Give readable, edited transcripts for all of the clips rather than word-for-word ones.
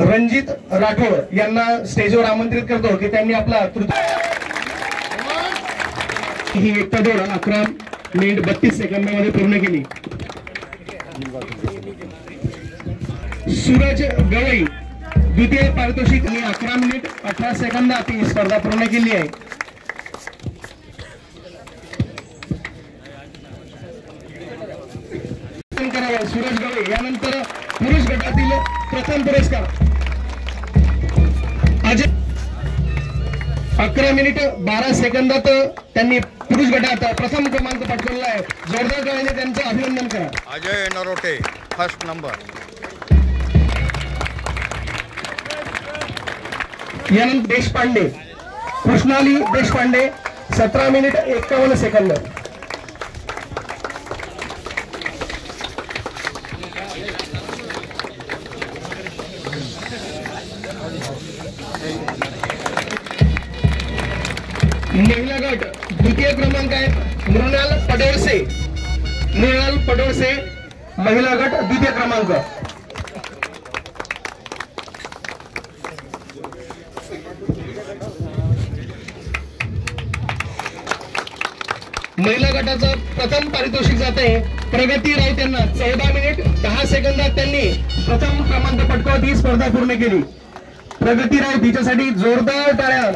रणजित राठोड यांना स्टेजवर आमंत्रित करतो की त्यांनी आपला ही एकता दौड 11 मिनिट 32 सेकंदामध्ये पूर्ण केली। सूरज गवई द्वितीय पारितोषिक 11 मिनिट 18 सेकंदात ही स्पर्धा पूर्ण केली आहे। सूरज गवई यानंतर पुरुष गटातील प्रथम पुरस्कार 11 मिनिट 12 सेकंदात त्यांनी पुरुष गटात प्रथम क्रमांक पटकावला आहे। जोरदार टाळ्यांनी त्यांचं अभिनंदन करा। Ajay Narote first number. यानंतर देशपांडे कृष्णाली देशपांडे 17 मिनिट 51 सेकंद। महिला गट द्वितीय क्रमांक आहे मृणाल पडोळसे महिला गट द्वितीय क्रमांक। महिला गटाचं प्रथम पारितोषिक जाते प्रगती राऊत यांना 14 मिनिट 10 सेकंदात त्यांनी प्रथम क्रमांक पटकावत ही स्पर्धा पूर्ण केली। प्रगती राऊत हिच्यासाठी जोरदार टाळ्या।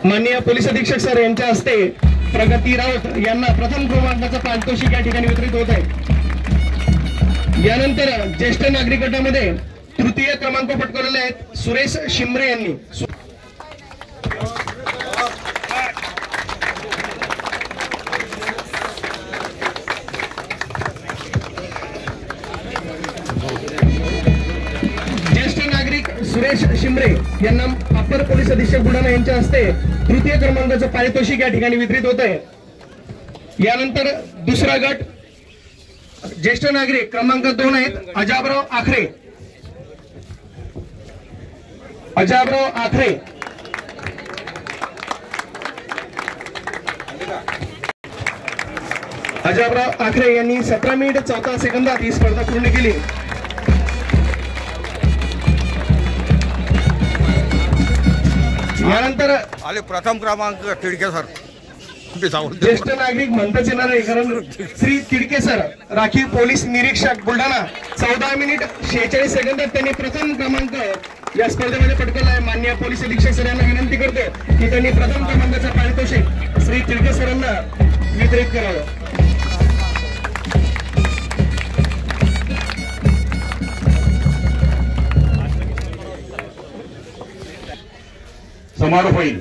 माननीय पोलीस अधीक्षक सर यांच्या हस्ते प्रगती राऊत यांना प्रथम क्रमांकाचं पारितोषिक या ठिकाणी वितरित होत आहे। यानंतर ज्येष्ठ नागरिक गटामध्ये तृतीय क्रमांक पटकावलेले आहेत सुरेश शिमरे यांनी। ज्येष्ठ नागरिक सुरेश शिमरे यांना अपर पोलीस अधीक्षक बुलढाणा यांच्या हस्ते तृतीय क्रमांकाचं पारितोषिक या ठिकाणी वितरित होत आहे। यानंतर दुसरा गट ज्येष्ठ नागरिक क्रमांक 2 आहेत अजाबराव आखरे। अजाबराव आखरे यांनी 17 मिनिट 14 सेकंदात ही स्पर्धा पूर्ण केली। यानंतर आले प्रथम क्रमांक तिडके सर। ज्येष्ठ नागरिक म्हणताच येणार आहे कारण श्री तिडके सर राखीव पोलीस निरीक्षक बुलढाणा 14 मिनिट 46 सेकंदात त्यांनी प्रथम क्रमांक या स्पर्धेमध्ये पटकावला आहे। माननीय पोलीस अधीक्षक सर यांना विनंती करतो की त्यांनी प्रथम क्रमांकाचं पारितोषिक श्री तिडके सरांना वितरित करावं। समारोप होईल।